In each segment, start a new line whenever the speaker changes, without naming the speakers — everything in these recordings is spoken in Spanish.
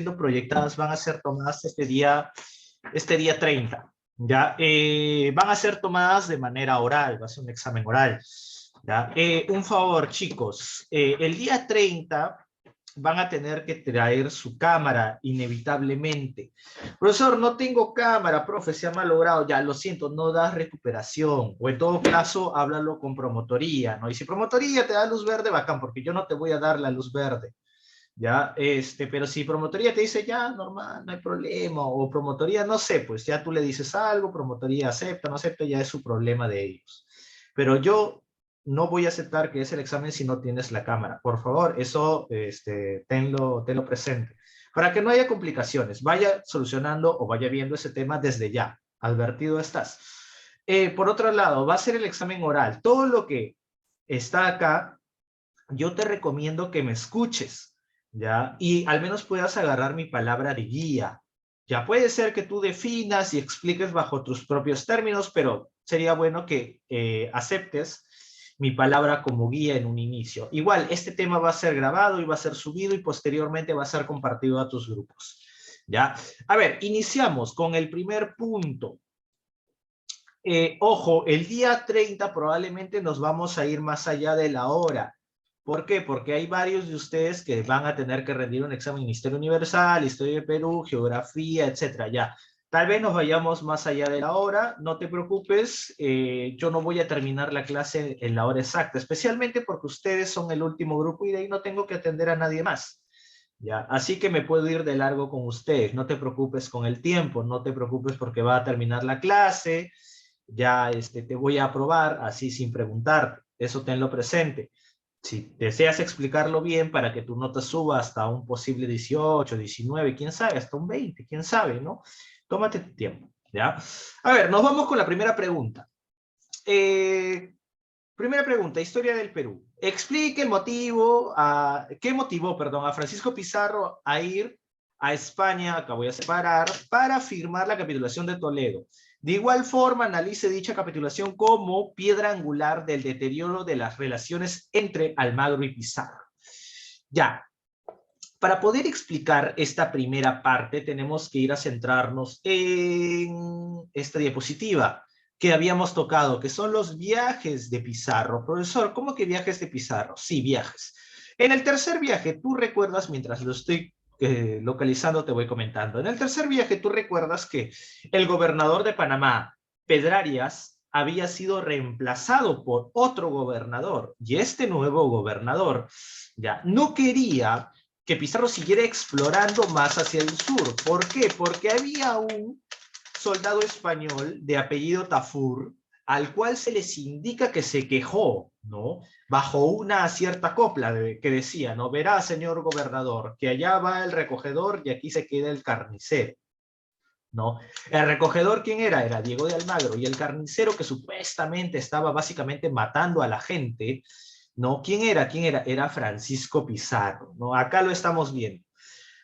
siendo proyectadas van a ser tomadas este día 30. ¿Ya? Van a ser tomadas de manera oral, va a ser un examen oral. ¿Ya? Un favor, chicos, el día 30 van a tener que traer su cámara, inevitablemente. Profesor, no tengo cámara, profe, se ha malogrado. Ya, lo siento, no das recuperación. O en todo caso, háblalo con promotoría, ¿no? Y si promotoría te da luz verde, bacán, porque yo no te voy a dar la luz verde. Ya, pero si promotoría te dice, ya, normal, no hay problema, o promotoría, no sé, pues ya tú le dices algo, promotoría acepta, no acepta, ya es su problema de ellos. Pero yo no voy a aceptar que es el examen si no tienes la cámara. Por favor, eso tenlo presente. Para que no haya complicaciones, vaya solucionando o vaya viendo ese tema desde ya. Advertido estás. Por otro lado, va a ser el examen oral. Todo lo que está acá, yo te recomiendo que me escuches, ¿ya? Y al menos puedas agarrar mi palabra de guía. Ya puede ser que tú definas y expliques bajo tus propios términos, pero sería bueno que aceptes mi palabra como guía en un inicio. Igual, este tema va a ser grabado y va a ser subido y posteriormente va a ser compartido a tus grupos, ¿ya? A ver, iniciamos con el primer punto. Ojo, el día 30 probablemente nos vamos a ir más allá de la hora. ¿Por qué? Porque hay varios de ustedes que van a tener que rendir un examen Historia Universal, Historia de Perú, Geografía, etcétera. Ya, tal vez nos vayamos más allá de la hora, no te preocupes, yo no voy a terminar la clase en la hora exacta, especialmente porque ustedes son el último grupo y de ahí no tengo que atender a nadie más. ¿Ya? Así que me puedo ir de largo con ustedes, no te preocupes con el tiempo, no te preocupes porque va a terminar la clase, ya te voy a aprobar así sin preguntar, eso tenlo presente. Si deseas explicarlo bien para que tu nota suba hasta un posible 18, 19, quién sabe, hasta un 20, quién sabe, ¿no? Tómate tu tiempo, ¿ya? A ver, nos vamos con la primera pregunta. Primera pregunta, historia del Perú. Explique el motivo, ¿qué motivó, perdón, a Francisco Pizarro a ir a España, acá voy a separar, para firmar la capitulación de Toledo? De igual forma, analice dicha capitulación como piedra angular del deterioro de las relaciones entre Almagro y Pizarro. Ya, para poder explicar esta primera parte, tenemos que ir a centrarnos en esta diapositiva que habíamos tocado, que son los viajes de Pizarro. Profesor, ¿cómo que viajes de Pizarro? Sí, viajes. En el tercer viaje, tú recuerdas, mientras lo estoy localizando, te voy comentando. En el tercer viaje, tú recuerdas que el gobernador de Panamá, Pedrarias, había sido reemplazado por otro gobernador, y este nuevo gobernador ya no quería que Pizarro siguiera explorando más hacia el sur. ¿Por qué? Porque había un soldado español de apellido Tafur, al cual se les indica que se quejó, ¿no? Bajo una cierta copla que decía, ¿no? Verá, señor gobernador, que allá va el recogedor y aquí se queda el carnicero, ¿no? El recogedor, ¿quién era? Era Diego de Almagro, y el carnicero que supuestamente estaba básicamente matando a la gente, ¿no? ¿Quién era? ¿Quién era? Era Francisco Pizarro, ¿no? Acá lo estamos viendo.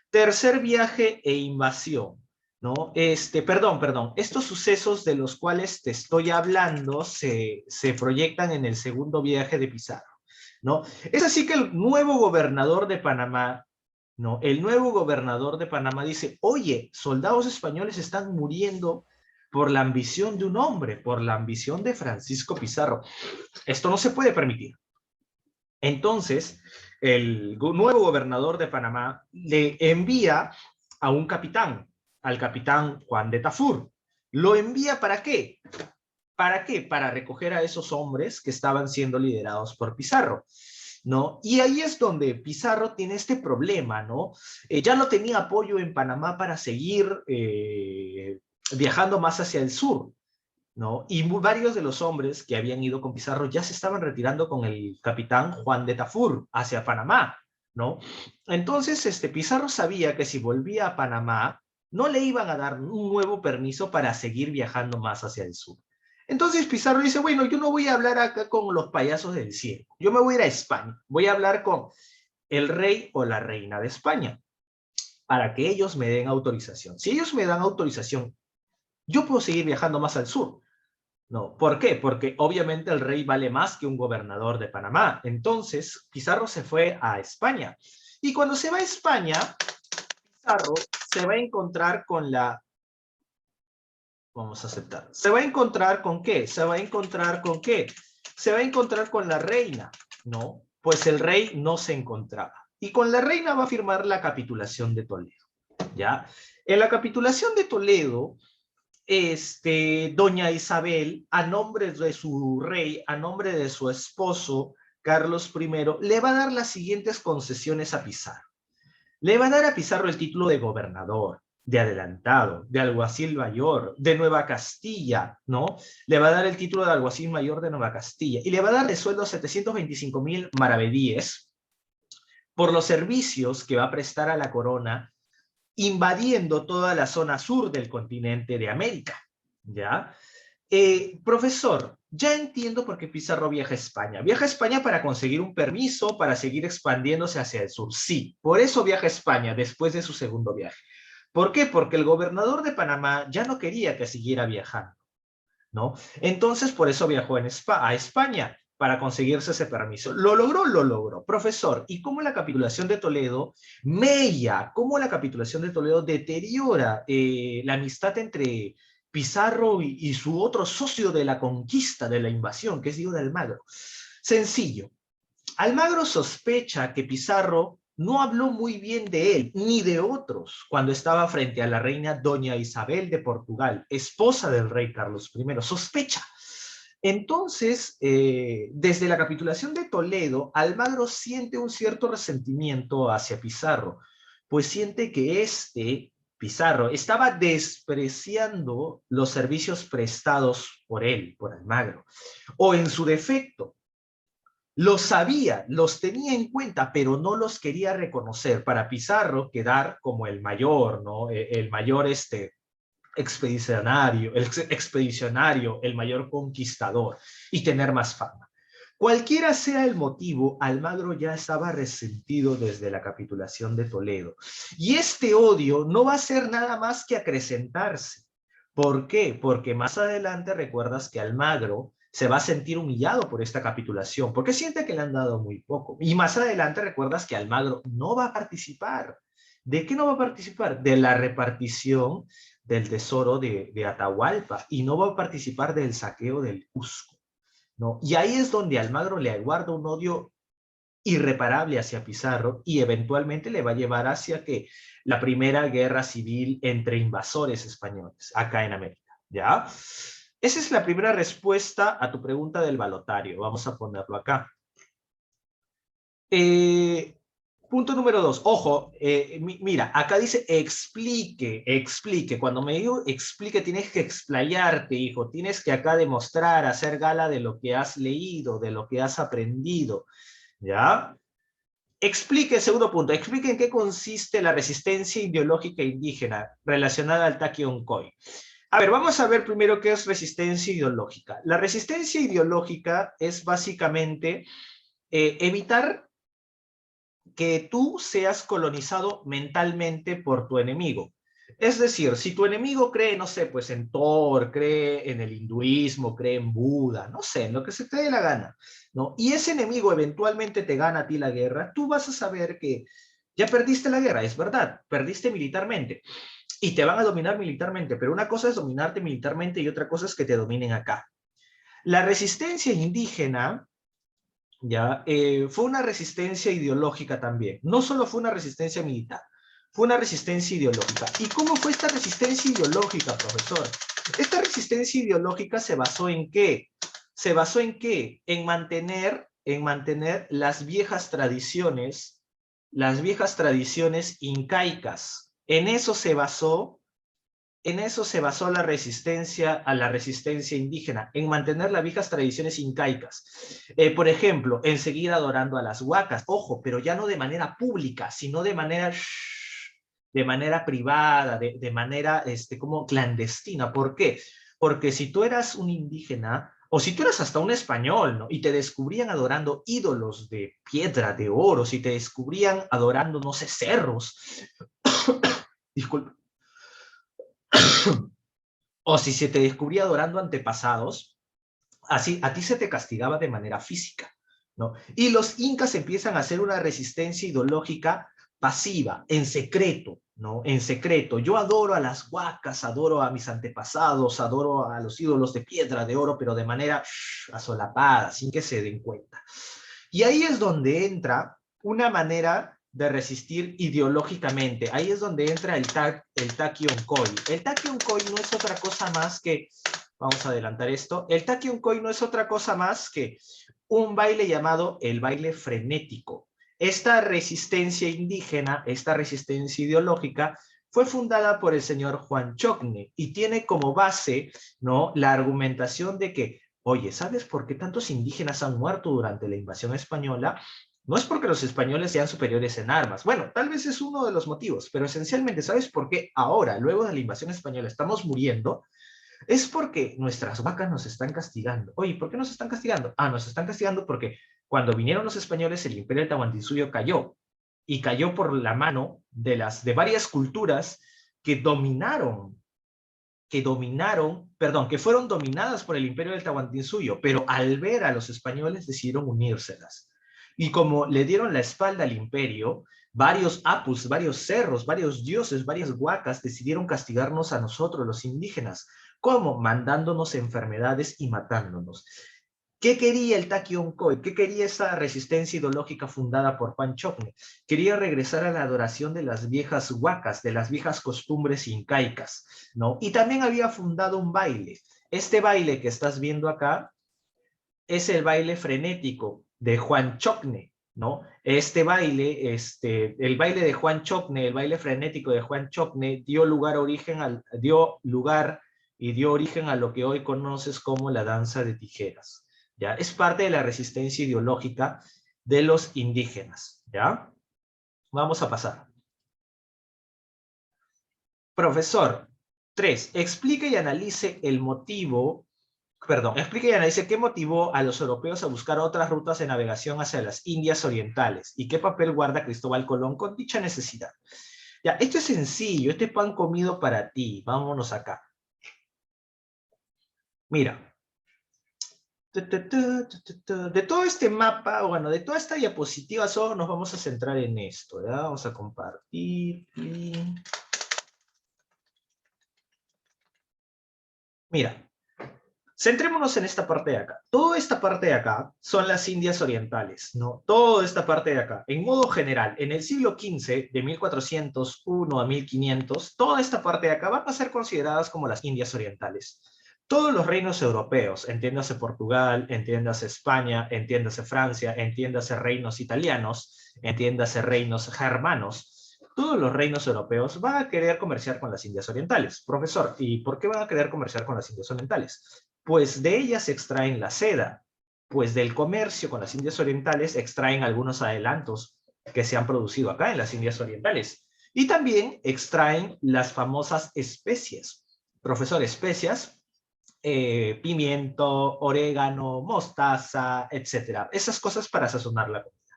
Tercer viaje e invasión, ¿no? Perdón, estos sucesos de los cuales te estoy hablando se proyectan en el segundo viaje de Pizarro, ¿no? Es así que el nuevo gobernador de Panamá, ¿no? El nuevo gobernador de Panamá dice, oye, soldados españoles están muriendo por la ambición de un hombre, por la ambición de Francisco Pizarro. Esto no se puede permitir. Entonces, el nuevo gobernador de Panamá le envía a un capitán, al capitán Juan de Tafur. ¿Lo envía para qué? ¿Para qué? Para recoger a esos hombres que estaban siendo liderados por Pizarro, ¿no? Y ahí es donde Pizarro tiene este problema, ¿no? Ya no tenía apoyo en Panamá para seguir viajando más hacia el sur, ¿no? Y varios de los hombres que habían ido con Pizarro ya se estaban retirando con el capitán Juan de Tafur hacia Panamá, ¿no? Entonces, Pizarro sabía que si volvía a Panamá, no le iban a dar un nuevo permiso para seguir viajando más hacia el sur. Entonces Pizarro dice, bueno, yo no voy a hablar acá con los payasos del circo, yo me voy a ir a España, voy a hablar con el rey o la reina de España, para que ellos me den autorización. Si ellos me dan autorización, yo puedo seguir viajando más al sur. No, ¿por qué? Porque obviamente el rey vale más que un gobernador de Panamá. Entonces, Pizarro se fue a España. Y cuando se va a España, Pizarro se va a encontrar con la... Vamos a aceptar. ¿Se va a encontrar con qué? ¿Se va a encontrar con qué? Se va a encontrar con la reina, ¿no? Pues el rey no se encontraba. Y con la reina va a firmar la capitulación de Toledo, ¿ya? En la capitulación de Toledo, doña Isabel, a nombre de su rey, a nombre de su esposo, Carlos I, le va a dar las siguientes concesiones a Pizarro. Le va a dar a Pizarro el título de gobernador, de adelantado, de alguacil mayor, de Nueva Castilla, ¿no? Le va a dar el título de alguacil mayor de Nueva Castilla y le va a dar de sueldo 725,000 maravedíes por los servicios que va a prestar a la corona invadiendo toda la zona sur del continente de América, ¿ya? Profesor, ya entiendo por qué Pizarro viaja a España. Viaja a España para conseguir un permiso para seguir expandiéndose hacia el sur. Sí, por eso viaja a España después de su segundo viaje. ¿Por qué? Porque el gobernador de Panamá ya no quería que siguiera viajando, ¿no? Entonces, por eso viajó a España, para conseguirse ese permiso. ¿Lo logró? Lo logró. Profesor, ¿y cómo la capitulación de Toledo cómo la capitulación de Toledo deteriora la amistad entre Pizarro y su otro socio de la conquista, de la invasión, que es Diego de Almagro? Sencillo. Almagro sospecha que Pizarro no habló muy bien de él ni de otros cuando estaba frente a la reina doña Isabel de Portugal, esposa del rey Carlos I. Sospecha. Entonces, desde la capitulación de Toledo, Almagro siente un cierto resentimiento hacia Pizarro, pues siente que Pizarro, estaba despreciando los servicios prestados por él, por Almagro, o en su defecto, los sabía, los tenía en cuenta, pero no los quería reconocer. Para Pizarro quedar como el mayor, ¿no? El mayor expedicionario, el mayor conquistador y tener más fama. Cualquiera sea el motivo, Almagro ya estaba resentido desde la capitulación de Toledo. Y este odio no va a ser nada más que acrecentarse. ¿Por qué? Porque más adelante recuerdas que Almagro se va a sentir humillado por esta capitulación, porque siente que le han dado muy poco. Y más adelante recuerdas que Almagro no va a participar. ¿De qué no va a participar? De la repartición del tesoro de Atahualpa, y no va a participar del saqueo del Cusco, ¿no? Y ahí es donde Almagro le guarda un odio irreparable hacia Pizarro y eventualmente le va a llevar hacia que la primera guerra civil entre invasores españoles acá en América, ¿ya? Esa es la primera respuesta a tu pregunta del balotario. Vamos a ponerlo acá. Punto número 2. Ojo, mira, acá dice explique, explique. Cuando me digo explique, tienes que explayarte, hijo. Tienes que acá demostrar, hacer gala de lo que has leído, de lo que has aprendido. ¿Ya? Explique, segundo punto, explique en qué consiste la resistencia ideológica indígena relacionada al Taquioncoy. A ver, vamos a ver primero qué es resistencia ideológica. La resistencia ideológica es básicamente evitar que tú seas colonizado mentalmente por tu enemigo. Es decir, si tu enemigo cree, no sé, pues en Thor, cree en el hinduismo, cree en Buda, no sé, en lo que se te dé la gana, ¿no? Y ese enemigo eventualmente te gana a ti la guerra, tú vas a saber que ya perdiste la guerra, es verdad, perdiste militarmente y te van a dominar militarmente, pero una cosa es dominarte militarmente y otra cosa es que te dominen acá. La resistencia indígena ¿ya? Fue una resistencia ideológica también. No solo fue una resistencia militar, fue una resistencia ideológica. ¿Y cómo fue esta resistencia ideológica, profesor? Esta resistencia ideológica se basó en ¿qué? ¿Se basó en qué? En mantener las viejas tradiciones incaicas. En eso se basó la resistencia a la resistencia indígena, en mantener las viejas tradiciones incaicas. Por ejemplo, en seguir adorando a las huacas, ojo, pero ya no de manera pública, sino de manera privada, de manera como clandestina. ¿Por qué? Porque si tú eras un indígena, o si tú eras hasta un español, ¿no? Y te descubrían adorando ídolos de piedra, de oro, si te descubrían adorando, no sé, cerros, disculpa, o si se te descubría adorando antepasados, así a ti se te castigaba de manera física, ¿no? Y los incas empiezan a hacer una resistencia ideológica pasiva, en secreto, ¿no? En secreto. Yo adoro a las huacas, adoro a mis antepasados, adoro a los ídolos de piedra, de oro, pero de manera asolapada, sin que se den cuenta. Y ahí es donde entra una manera de resistir ideológicamente. Ahí es donde entra el Takkyonkoi. El Takkyonkoi no es otra cosa más que, vamos a adelantar esto, el Takkyonkoi no es otra cosa más que un baile llamado el baile frenético. Esta resistencia indígena, esta resistencia ideológica, fue fundada por el señor Juan Chocne y tiene como base, ¿no?, la argumentación de que, oye, ¿sabes por qué tantos indígenas han muerto durante la invasión española? No es porque los españoles sean superiores en armas. Bueno, tal vez es uno de los motivos, pero esencialmente, ¿sabes por qué ahora, luego de la invasión española, estamos muriendo? Es porque nuestras vacas nos están castigando. Oye, ¿por qué nos están castigando? Ah, nos están castigando porque cuando vinieron los españoles, el imperio del Tahuantinsuyo cayó. Y cayó por la mano de varias culturas que que fueron dominadas por el imperio del Tahuantinsuyo, pero al ver a los españoles decidieron unírselas. Y como le dieron la espalda al imperio, varios apus, varios cerros, varios dioses, varias huacas decidieron castigarnos a nosotros, los indígenas. ¿Cómo? Mandándonos enfermedades y matándonos. ¿Qué quería el Takkyonkoi? ¿Qué quería esa resistencia ideológica fundada por Juan Chocne? Quería regresar a la adoración de las viejas huacas, de las viejas costumbres incaicas, ¿no? Y también había fundado un baile. Este baile que estás viendo acá es el baile frenético de Juan Chocne, ¿no? Este baile, el baile de Juan Chocne, el baile frenético de Juan Chocne, dio lugar y dio origen a lo que hoy conoces como la danza de tijeras. ¿Ya? Es parte de la resistencia ideológica de los indígenas, ¿ya? Vamos a pasar. Profesor, 3. Explique y analice qué motivó a los europeos a buscar otras rutas de navegación hacia las Indias Orientales y qué papel guarda Cristóbal Colón con dicha necesidad. Ya, esto es sencillo, este pan comido para ti. Vámonos acá. Mira. De todo este mapa, bueno, de toda esta diapositiva solo nos vamos a centrar en esto, ¿ya? Vamos a compartir. Mira, centrémonos en esta parte de acá. Toda esta parte de acá son las Indias Orientales, ¿no? Toda esta parte de acá. En modo general, en el siglo XV, de 1401 a 1500, toda esta parte de acá van a ser consideradas como las Indias Orientales. Todos los reinos europeos, entiéndase Portugal, entiéndase España, entiéndase Francia, entiéndase reinos italianos, entiéndase reinos germanos, todos los reinos europeos van a querer comerciar con las Indias Orientales. Profesor, ¿y por qué van a querer comerciar con las Indias Orientales? Pues de ellas se extraen la seda, pues del comercio con las Indias Orientales extraen algunos adelantos que se han producido acá en las Indias Orientales. Y también extraen las famosas especias. Profesor, especias, pimiento, orégano, mostaza, etc. Esas cosas para sazonar la comida.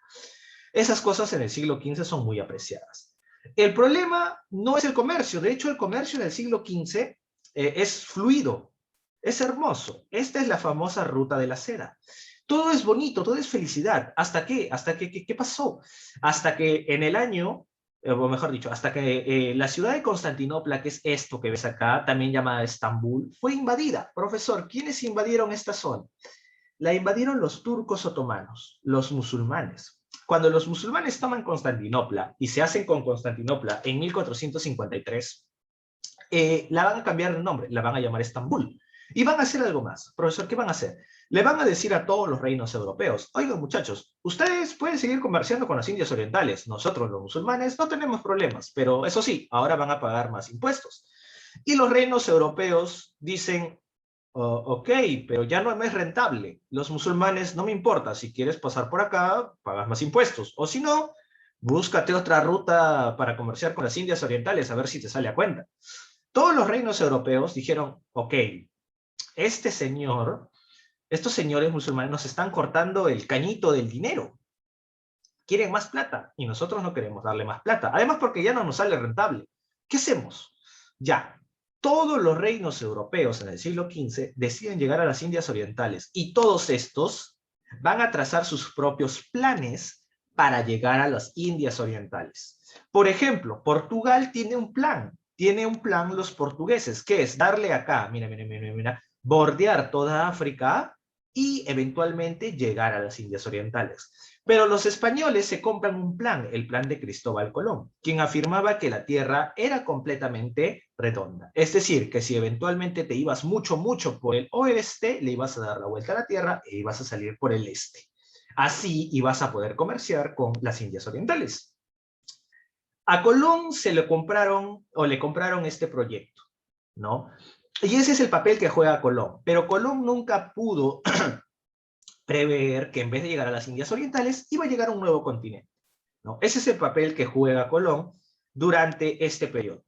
Esas cosas en el siglo XV son muy apreciadas. El problema no es el comercio. De hecho, el comercio en el siglo XV es fluido, es hermoso. Esta es la famosa ruta de la seda. Todo es bonito, todo es felicidad. ¿Hasta qué? ¿Qué pasó? Hasta que en el año, o mejor dicho, hasta que la ciudad de Constantinopla, que es esto que ves acá, también llamada Estambul, fue invadida. Profesor, ¿quiénes invadieron esta zona? La invadieron los turcos otomanos, los musulmanes. Cuando los musulmanes toman Constantinopla y se hacen con Constantinopla en 1453, la van a cambiar de nombre, la van a llamar Estambul. Y van a hacer algo más. Profesor, ¿qué van a hacer? Le van a decir a todos los reinos europeos, oigan muchachos, ustedes pueden seguir comerciando con las Indias Orientales, nosotros los musulmanes no tenemos problemas, pero eso sí, ahora van a pagar más impuestos. Y los reinos europeos dicen, ok, pero ya no es rentable. Los musulmanes no me importa, si quieres pasar por acá, pagas más impuestos. O si no, búscate otra ruta para comerciar con las Indias Orientales, a ver si te sale a cuenta. Todos los reinos europeos dijeron, ok, estos señores musulmanes nos están cortando el cañito del dinero. Quieren más plata y nosotros no queremos darle más plata. Además porque ya no nos sale rentable. ¿Qué hacemos? Ya, todos los reinos europeos en el siglo XV deciden llegar a las Indias Orientales y todos estos van a trazar sus propios planes para llegar a las Indias Orientales. Por ejemplo, Portugal tiene un plan los portugueses, que es darle acá, mira, bordear toda África y eventualmente llegar a las Indias Orientales. Pero los españoles se compran un plan, el plan de Cristóbal Colón, quien afirmaba que la Tierra era completamente redonda. Es decir, que si eventualmente te ibas mucho por el oeste, le ibas a dar la vuelta a la Tierra e ibas a salir por el este. Así ibas a poder comerciar con las Indias Orientales. A Colón le compraron este proyecto, ¿no? Y ese es el papel que juega Colón. Pero Colón nunca pudo prever que en vez de llegar a las Indias Orientales, iba a llegar a un nuevo continente, ¿no? Ese es el papel que juega Colón durante este periodo,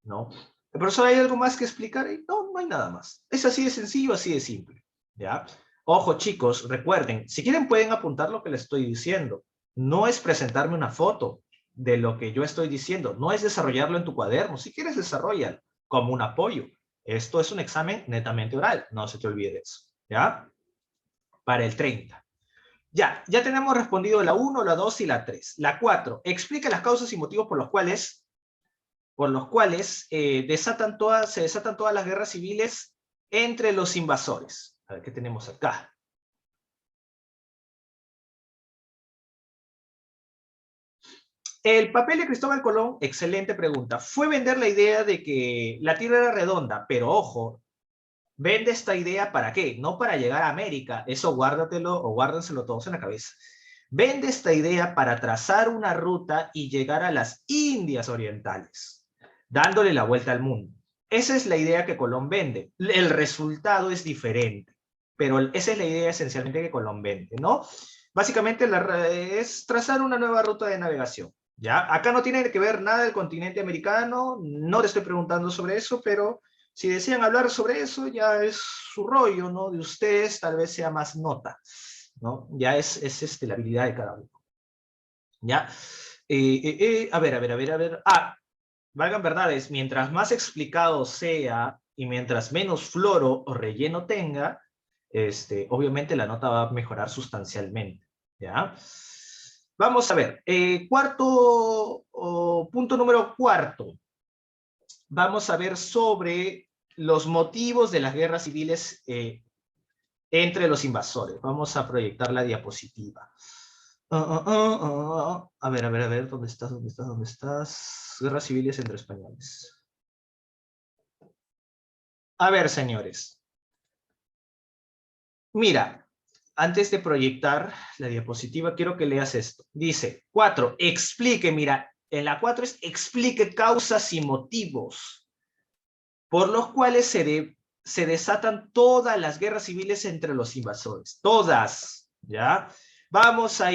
¿no? Profesor, ¿hay algo más que explicar? No, no hay nada más. Es así de sencillo, así de simple, ¿ya? Ojo, chicos, recuerden, si quieren pueden apuntar lo que les estoy diciendo. No es presentarme una foto de lo que yo estoy diciendo, no es desarrollarlo en tu cuaderno. Si quieres, desarrollalo como un apoyo. Esto es un examen netamente oral, no se te olvide eso, ¿ya? Para el 30. Ya tenemos respondido la 1, la 2 y la 3. La 4, explica las causas y motivos por los cuales se desatan todas las guerras civiles entre los invasores. A ver, ¿qué tenemos acá? El papel de Cristóbal Colón, excelente pregunta. Fue vender la idea de que la Tierra era redonda, pero ojo, vende esta idea ¿para qué? No para llegar a América, eso guárdatelo o guárdenselo todos en la cabeza. Vende esta idea para trazar una ruta y llegar a las Indias Orientales, dándole la vuelta al mundo. Esa es la idea que Colón vende. El resultado es diferente, pero esa es la idea esencialmente que Colón vende, ¿no? Básicamente es trazar una nueva ruta de navegación. ¿Ya? Acá no tiene que ver nada del continente americano, no te estoy preguntando sobre eso, pero si desean hablar sobre eso, ya es su rollo, ¿no? De ustedes tal vez sea más nota, ¿no? Ya es la habilidad de cada uno. ¿Ya? A ver. Valgan verdades, mientras más explicado sea y mientras menos floro o relleno tenga, obviamente la nota va a mejorar sustancialmente, ¿ya? Vamos a ver, punto número 4. Vamos a ver sobre los motivos de las guerras civiles entre los invasores. Vamos a proyectar la diapositiva. A ver, ¿dónde estás? Guerras civiles entre españoles. A ver, señores. Mira, antes de proyectar la diapositiva, quiero que leas esto. Dice, 4, explique, mira, en la 4 es explique causas y motivos por los cuales se desatan todas las guerras civiles entre los invasores. Todas, ¿ya? Vamos a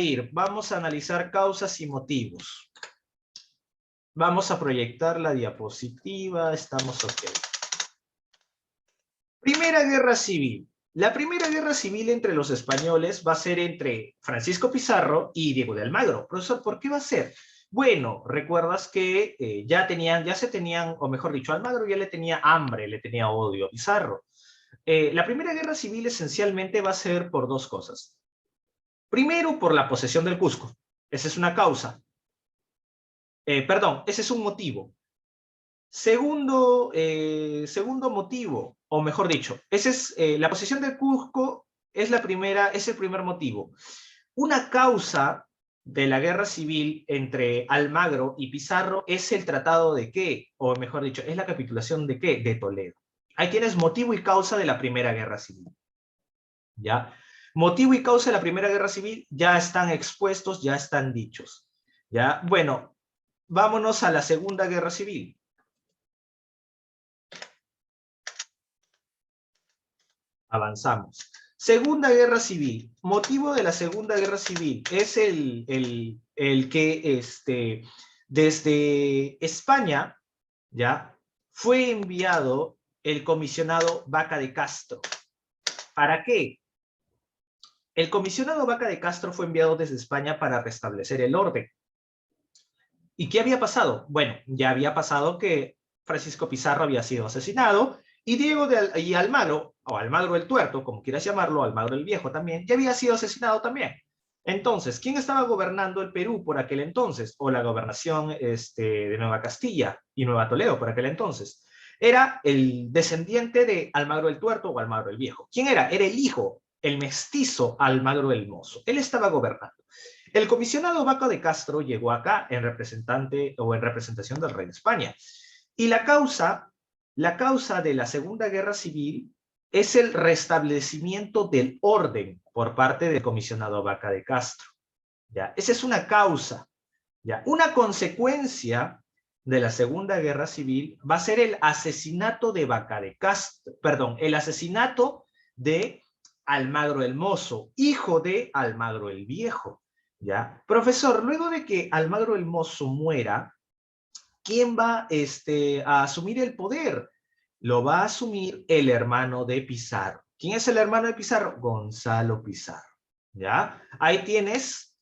analizar causas y motivos. Vamos a proyectar la diapositiva, estamos ok. Primera Guerra Civil. La Primera Guerra Civil entre los españoles va a ser entre Francisco Pizarro y Diego de Almagro. Profesor, ¿por qué va a ser? Bueno, recuerdas que o mejor dicho, Almagro ya le tenía hambre, le tenía odio a Pizarro. La Primera Guerra Civil esencialmente va a ser por dos cosas. Primero, por la posesión del Cusco. Esa es una causa. Ese es un motivo. Segundo motivo, o mejor dicho, la posesión del Cusco es el primer motivo. Una causa de la guerra civil entre Almagro y Pizarro es el tratado de qué, o mejor dicho, es la capitulación de qué, de Toledo. Ahí tienes motivo y causa de la Primera Guerra Civil. ¿Ya? Motivo y causa de la Primera Guerra Civil ya están expuestos, ya están dichos. ¿Ya? Bueno, vámonos a la Segunda Guerra Civil. Avanzamos. Segunda Guerra Civil. Motivo de la Segunda Guerra Civil es el que desde España, ¿ya? Fue enviado el comisionado Vaca de Castro. ¿Para qué? El comisionado Vaca de Castro fue enviado desde España para restablecer el orden. ¿Y qué había pasado? Bueno, ya había pasado que Francisco Pizarro había sido asesinado y Almagro, o Almagro el Tuerto, como quieras llamarlo, Almagro el Viejo también, ya había sido asesinado también. Entonces, ¿quién estaba gobernando el Perú por aquel entonces? O la gobernación de Nueva Castilla y Nueva Toledo por aquel entonces. Era el descendiente de Almagro el Tuerto o Almagro el Viejo. ¿Quién era? Era el hijo, el mestizo Almagro el Mozo. Él estaba gobernando. El comisionado Vaca de Castro llegó acá en representante o en representación del rey de España. Y la causa de la Segunda Guerra Civil es el restablecimiento del orden por parte del comisionado Vaca de Castro. ¿Ya? Esa es una causa. ¿Ya? Una consecuencia de la Segunda Guerra Civil va a ser el asesinato de Vaca de Castro, perdón, el asesinato de Almagro el Mozo, hijo de Almagro el Viejo. ¿Ya? Profesor, luego de que Almagro el Mozo muera, ¿quién va a asumir el poder? Lo va a asumir el hermano de Pizarro. ¿Quién es el hermano de Pizarro? Gonzalo Pizarro. ¿Ya? Ahí tienes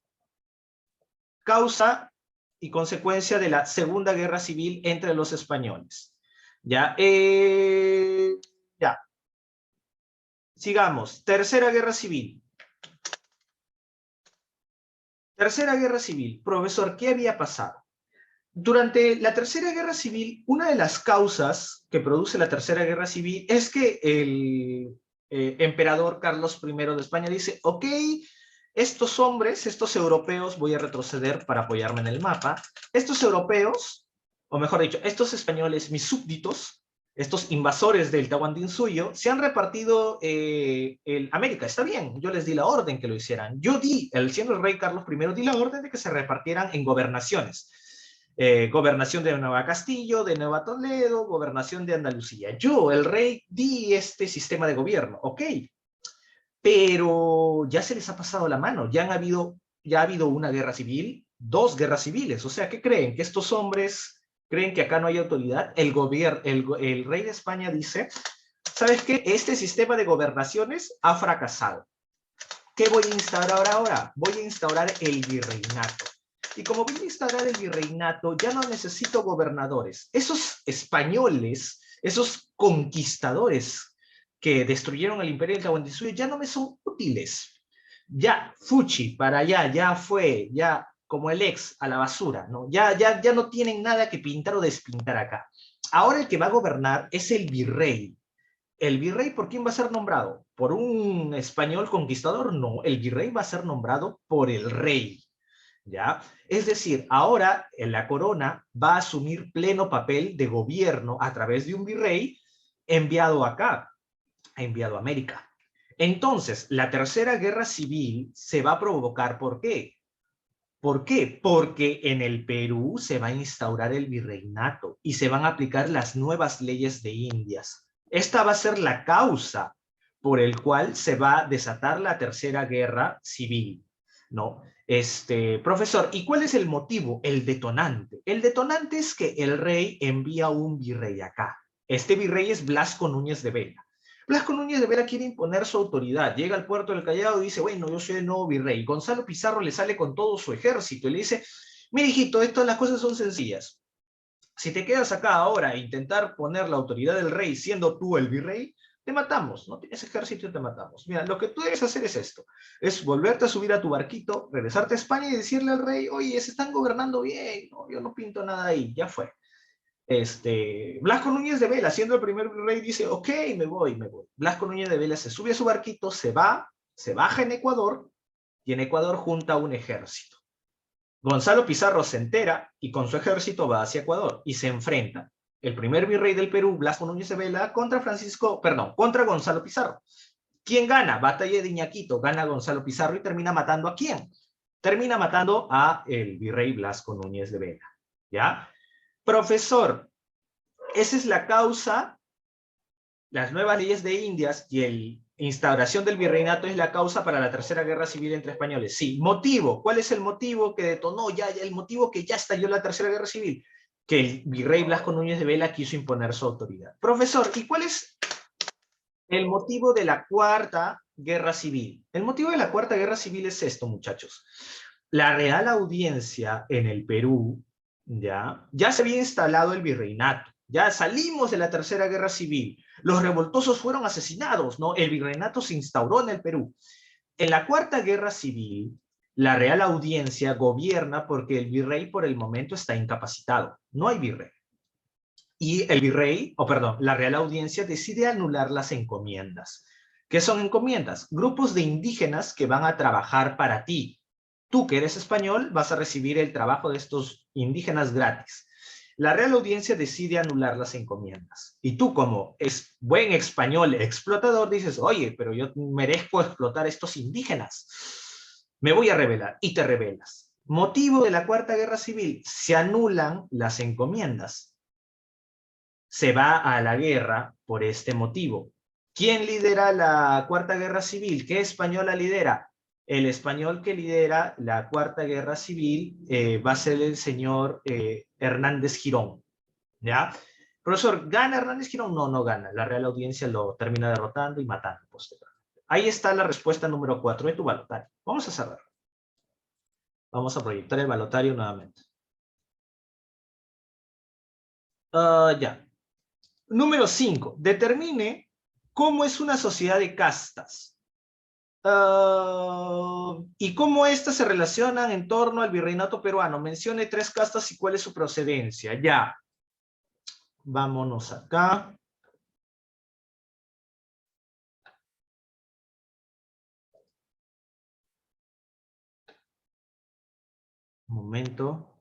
causa y consecuencia de la Segunda Guerra Civil entre los españoles. ¿Ya? Ya. Sigamos. Tercera Guerra Civil. Tercera Guerra Civil. Profesor, ¿qué había pasado? Durante la Tercera Guerra Civil, una de las causas que produce la Tercera Guerra Civil es que el emperador Carlos I de España dice, ok, estos hombres, estos europeos, voy a retroceder para apoyarme en el mapa, estos europeos, o mejor dicho, estos españoles, mis súbditos, estos invasores del Tahuantinsuyo, se han repartido América. Está bien, yo les di la orden que lo hicieran. Yo siendo el rey Carlos I, di la orden de que se repartieran en gobernaciones. Gobernación de Nueva Castillo, de Nueva Toledo, gobernación de Andalucía. Yo, el rey, di este sistema de gobierno, ok, pero ya se les ha pasado la mano, ya ha habido una guerra civil, dos guerras civiles, o sea, ¿qué creen? ¿Que estos hombres creen que acá no hay autoridad? El rey de España dice, ¿sabes qué? Este sistema de gobernaciones ha fracasado. ¿Qué voy a instaurar ahora? Voy a instaurar el virreinato. Y como voy a instaurar el virreinato, ya no necesito gobernadores. Esos españoles, esos conquistadores que destruyeron el imperio del Tahuantinsuyo ya no me son útiles. Ya, fuchi, para allá, ya fue, ya como el ex a la basura, ¿no? Ya no tienen nada que pintar o despintar acá. Ahora el que va a gobernar es el virrey. ¿El virrey por quién va a ser nombrado? ¿Por un español conquistador? No, el virrey va a ser nombrado por el rey. ¿Ya? Es decir, ahora la corona va a asumir pleno papel de gobierno a través de un virrey enviado acá, enviado a América. Entonces, la Tercera Guerra Civil se va a provocar, ¿por qué? ¿Por qué? Porque en el Perú se va a instaurar el virreinato y se van a aplicar las nuevas leyes de Indias. Esta va a ser la causa por el cual se va a desatar la Tercera Guerra Civil, ¿no? Profesor, ¿y cuál es el motivo? El detonante. El detonante es que el rey envía un virrey acá. Este virrey es Blasco Núñez de Vela. Blasco Núñez de Vera quiere imponer su autoridad. Llega al puerto del Callao y dice, bueno, yo soy el nuevo virrey. Gonzalo Pizarro le sale con todo su ejército y le dice, mira hijito, las cosas son sencillas. Si te quedas acá ahora e intentar poner la autoridad del rey siendo tú el virrey, te matamos, no tienes ejército y te matamos. Mira, lo que tú debes hacer es esto, es volverte a subir a tu barquito, regresarte a España y decirle al rey, oye, se están gobernando bien, no, yo no pinto nada ahí, ya fue. Blasco Núñez de Vela, siendo el primer rey, dice, ok, me voy. Blasco Núñez de Vela se sube a su barquito, se baja en Ecuador, y en Ecuador junta un ejército. Gonzalo Pizarro se entera y con su ejército va hacia Ecuador y se enfrenta el primer virrey del Perú, Blasco Núñez de Vela, contra Gonzalo Pizarro. ¿Quién gana? Batalla de Iñaquito, gana Gonzalo Pizarro y termina matando ¿a quién? Termina matando a el virrey Blasco Núñez de Vela, ¿ya? Profesor, esa es la causa, las nuevas leyes de Indias y la instauración del virreinato es la causa para la Tercera Guerra Civil entre españoles. Sí, motivo. ¿Cuál es el motivo que detonó el motivo que ya estalló la Tercera Guerra Civil? Que el virrey Blasco Núñez de Vela quiso imponer su autoridad. Profesor, ¿y cuál es el motivo de la Cuarta Guerra Civil? El motivo de la Cuarta Guerra Civil es esto, muchachos. La Real Audiencia en el Perú ya se había instalado el virreinato. Ya salimos de la Tercera Guerra Civil. Los revoltosos fueron asesinados, ¿no? El virreinato se instauró en el Perú. En la Cuarta Guerra Civil, La Real Audiencia gobierna porque el virrey por el momento está incapacitado. No hay virrey. Y el virrey, la Real Audiencia decide anular las encomiendas. ¿Qué son encomiendas? Grupos de indígenas que van a trabajar para ti. Tú, que eres español, vas a recibir el trabajo de estos indígenas gratis. La Real Audiencia decide anular las encomiendas. Y tú, como es buen español explotador, dices, oye, pero yo merezco explotar a estos indígenas. Me voy a rebelar. Y te rebelas. Motivo de la Cuarta Guerra Civil. Se anulan las encomiendas. Se va a la guerra por este motivo. ¿Quién lidera la Cuarta Guerra Civil? ¿Qué español la lidera? El español que lidera la Cuarta Guerra Civil va a ser el señor Hernández Girón. ¿Ya? Profesor, ¿gana Hernández Girón? No, no gana. La Real Audiencia lo termina derrotando y matando posteriormente. Ahí está la respuesta número 4 de tu balotario. Vamos a cerrar. Vamos a proyectar el balotario nuevamente. Ya. Número 5. Determine cómo es una sociedad de castas. Y cómo éstas se relacionan en torno al virreinato peruano. Mencione 3 castas y cuál es su procedencia. Ya. Vámonos acá. Un momento.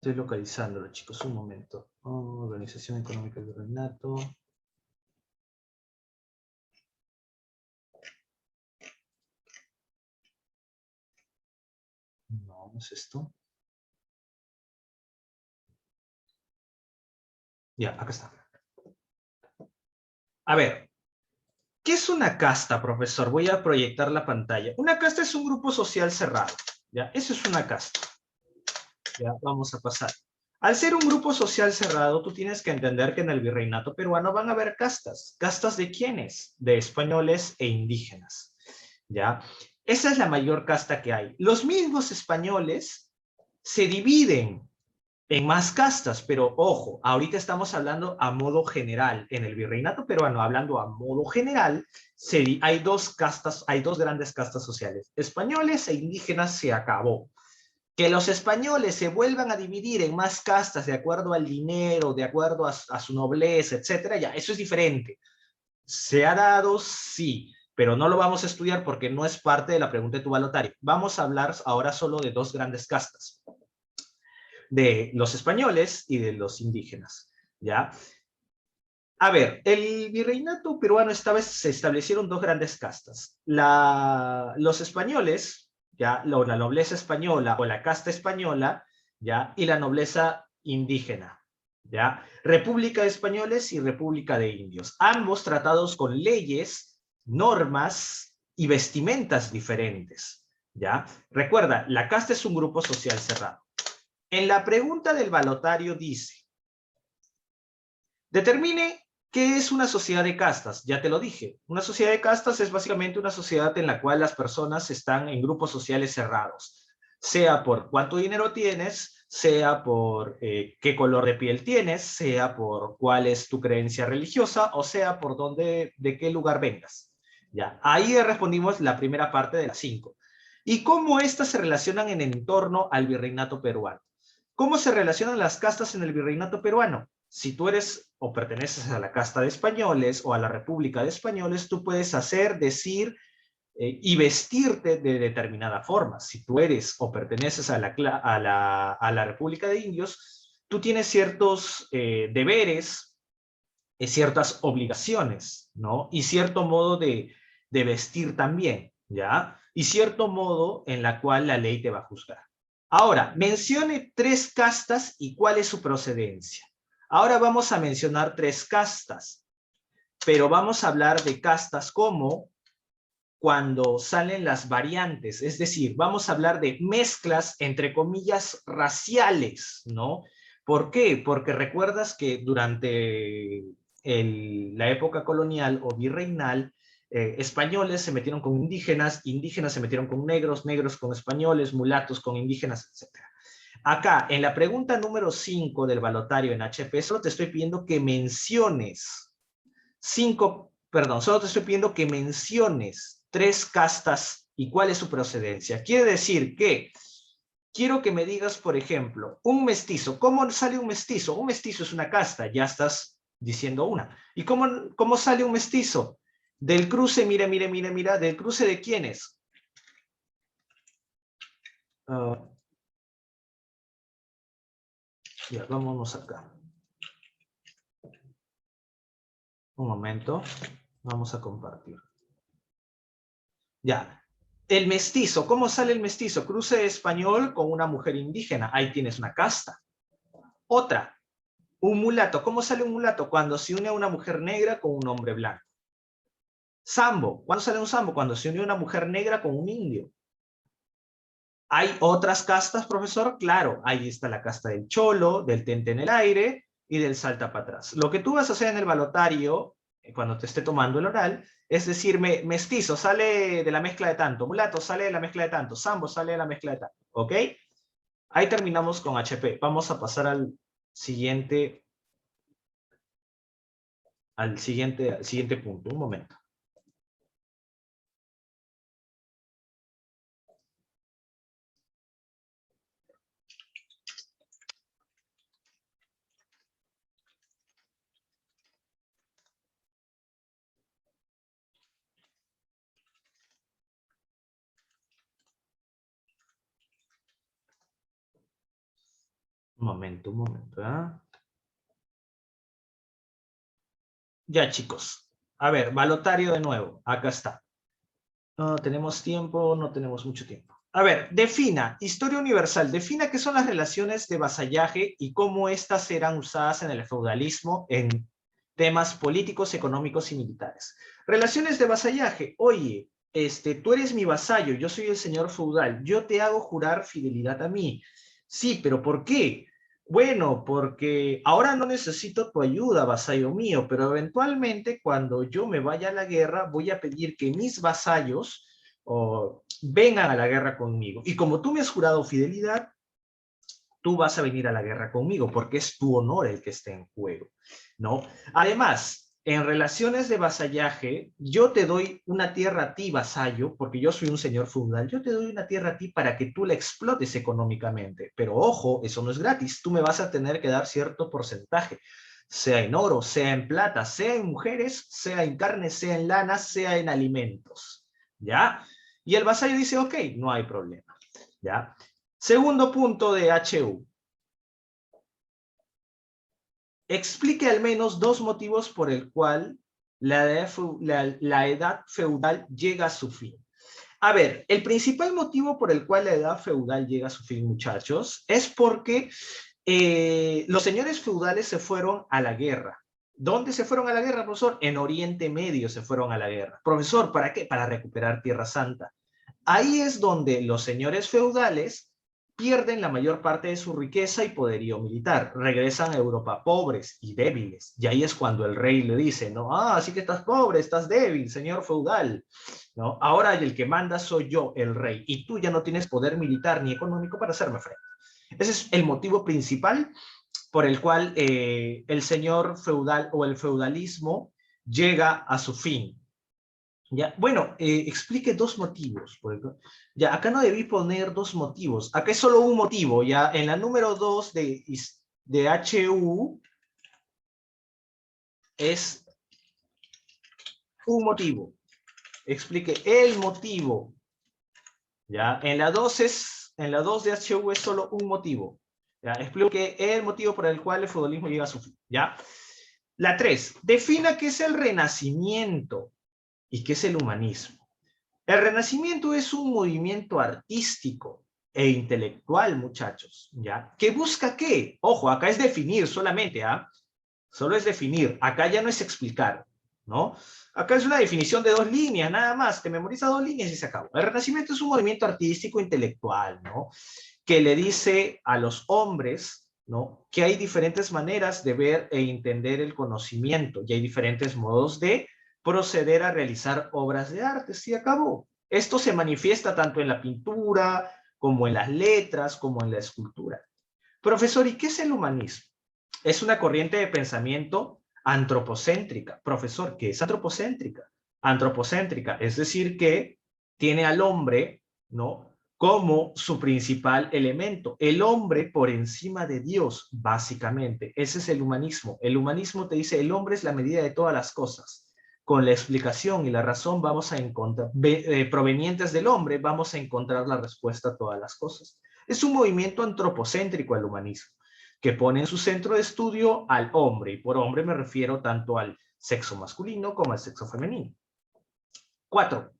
Estoy localizándolo, chicos, un momento. Organización Económica del Virreinato. No, no es esto. Ya, acá está. A ver, ¿qué es una casta, profesor? Voy a proyectar la pantalla. Una casta es un grupo social cerrado. ¿Ya? Eso es una casta. Ya, vamos a pasar. Al ser un grupo social cerrado, tú tienes que entender que en el virreinato peruano van a haber castas. ¿Castas de quiénes? De españoles e indígenas. ¿Ya? Esa es la mayor casta que hay. Los mismos españoles se dividen en más castas, pero ojo, ahorita estamos hablando a modo general. En el virreinato peruano, hablando a modo general, hay 2 castas, hay 2 grandes castas sociales. Españoles e indígenas se acabó. Que los españoles se vuelvan a dividir en más castas de acuerdo al dinero, de acuerdo a su nobleza, etcétera, ya, eso es diferente. ¿Se ha dado? Sí, pero no lo vamos a estudiar porque no es parte de la pregunta de tu balotario. Vamos a hablar ahora solo de 2 grandes castas, de los españoles y de los indígenas, ¿ya? A ver, el virreinato peruano se establecieron 2 grandes castas. Los españoles, ¿ya? La nobleza española o la casta española, ¿ya? Y la nobleza indígena, ¿ya? República de españoles y República de indios. Ambos tratados con leyes, normas y vestimentas diferentes, ¿ya? Recuerda, la casta es un grupo social cerrado. En la pregunta del balotario dice, determine ¿qué es una sociedad de castas? Ya te lo dije. Una sociedad de castas es básicamente una sociedad en la cual las personas están en grupos sociales cerrados. Sea por cuánto dinero tienes, sea por qué color de piel tienes, sea por cuál es tu creencia religiosa, o sea por de qué lugar vengas. Ya, ahí respondimos la primera parte de las 5. ¿Y cómo estas se relacionan en torno al virreinato peruano? ¿Cómo se relacionan las castas en el virreinato peruano? Si tú eres o perteneces a la casta de españoles o a la República de Españoles, tú puedes hacer, decir y vestirte de determinada forma. Si tú eres o perteneces a la República de Indios, tú tienes ciertos deberes, ciertas obligaciones, ¿no? Y cierto modo de vestir también, ¿ya? Y cierto modo en la cual la ley te va a juzgar. Ahora, mencione 3 castas y cuál es su procedencia. Ahora vamos a mencionar 3 castas, pero vamos a hablar de castas como cuando salen las variantes, es decir, vamos a hablar de mezclas, entre comillas, raciales, ¿no? ¿Por qué? Porque recuerdas que durante la época colonial o virreinal, españoles se metieron con indígenas, indígenas se metieron con negros, negros con españoles, mulatos con indígenas, etc. Acá, en la pregunta número 5 del balotario en HP, solo te estoy pidiendo que menciones solo te estoy pidiendo que menciones 3 castas y cuál es su procedencia. Quiere decir que quiero que me digas, por ejemplo, un mestizo. ¿Cómo sale un mestizo? Un mestizo es una casta, ya estás diciendo una. ¿Y cómo sale un mestizo? Del cruce, mira, ¿del cruce de quiénes? Ya, vámonos acá. Un momento, vamos a compartir. Ya, el mestizo, ¿cómo sale el mestizo? Cruce español con una mujer indígena, ahí tienes una casta. Otra, un mulato, ¿cómo sale un mulato? Cuando se une a una mujer negra con un hombre blanco. Sambo, ¿cuándo sale un sambo? Cuando se une una mujer negra con un indio. ¿Hay otras castas, profesor? Claro, ahí está la casta del cholo, del tente en el aire y del salta para atrás. Lo que tú vas a hacer en el balotario, cuando te esté tomando el oral, es decirme, mestizo sale de la mezcla de tanto, mulato sale de la mezcla de tanto, sambo sale de la mezcla de tanto, ¿ok? Ahí terminamos con HP. Vamos a pasar al siguiente punto. Un momento. Un momento, ¿eh? Ya, chicos. A ver, balotario de nuevo. Acá está. No tenemos tiempo, no tenemos mucho tiempo. A ver, defina, historia universal, defina qué son las relaciones de vasallaje y cómo éstas eran usadas en el feudalismo en temas políticos, económicos y militares. Relaciones de vasallaje, oye, tú eres mi vasallo, yo soy el señor feudal, yo te hago jurar fidelidad a mí. Sí, pero ¿por qué? Bueno, porque ahora no necesito tu ayuda, vasallo mío, pero eventualmente cuando yo me vaya a la guerra voy a pedir que mis vasallos vengan a la guerra conmigo. Y como tú me has jurado fidelidad, tú vas a venir a la guerra conmigo porque es tu honor el que está en juego, ¿no? Además, en relaciones de vasallaje, yo te doy una tierra a ti, vasallo, porque yo soy un señor feudal, yo te doy una tierra a ti para que tú la explotes económicamente. Pero ojo, eso no es gratis, tú me vas a tener que dar cierto porcentaje, sea en oro, sea en plata, sea en mujeres, sea en carne, sea en lana, sea en alimentos, ¿ya? Y el vasallo dice, ok, no hay problema, ¿ya? Segundo punto de HU. Explique al menos 2 motivos por el cual la edad feudal llega a su fin. A ver, el principal motivo por el cual la edad feudal llega a su fin, muchachos, es porque los señores feudales se fueron a la guerra. ¿Dónde se fueron a la guerra, profesor? En Oriente Medio se fueron a la guerra. Profesor, ¿para qué? Para recuperar Tierra Santa. Ahí es donde los señores feudales pierden la mayor parte de su riqueza y poderío militar. Regresan a Europa pobres y débiles. Y ahí es cuando el rey le dice, ¿no? Ah, así que estás pobre, estás débil, señor feudal. ¿No? Ahora el que manda soy yo, el rey, y tú ya no tienes poder militar ni económico para hacerme frente. Ese es el motivo principal por el cual el señor feudal o el feudalismo llega a su fin. Ya, bueno, explique 2 motivos. Ya, acá no debí poner 2 motivos. Acá es solo un motivo. Ya, en la número 2 de HU es un motivo. Explique el motivo. Ya, en la 2 de HU es solo un motivo. Ya, explique el motivo por el cual el feudalismo llega a su fin. Ya. La 3, defina qué es el Renacimiento y qué es el humanismo. El Renacimiento es un movimiento artístico e intelectual, muchachos, ¿ya? ¿Que busca qué? Ojo, acá es definir solamente, ¿ah? Solo es definir, acá ya no es explicar. ¿no? Acá es una definición de 2 líneas, nada más. Te memorizas 2 líneas y se acabó. El Renacimiento es un movimiento artístico intelectual, ¿no? Que le dice a los hombres, ¿no? Que hay diferentes maneras de ver e entender el conocimiento y hay diferentes modos de proceder a realizar obras de arte. Se acabó. Esto se manifiesta tanto en la pintura, como en las letras, como en la escultura. Profesor, ¿y qué es el humanismo? Es una corriente de pensamiento antropocéntrica. Profesor, ¿qué es antropocéntrica? Antropocéntrica, es decir, que tiene al hombre, ¿no? Como su principal elemento. El hombre por encima de Dios, básicamente. Ese es el humanismo. El humanismo te dice, el hombre es la medida de todas las cosas. Con la explicación y la razón vamos a encontrar, provenientes del hombre, vamos a encontrar la respuesta a todas las cosas. Es un movimiento antropocéntrico el humanismo, que pone en su centro de estudio al hombre, y por hombre me refiero tanto al sexo masculino como al sexo femenino. 4.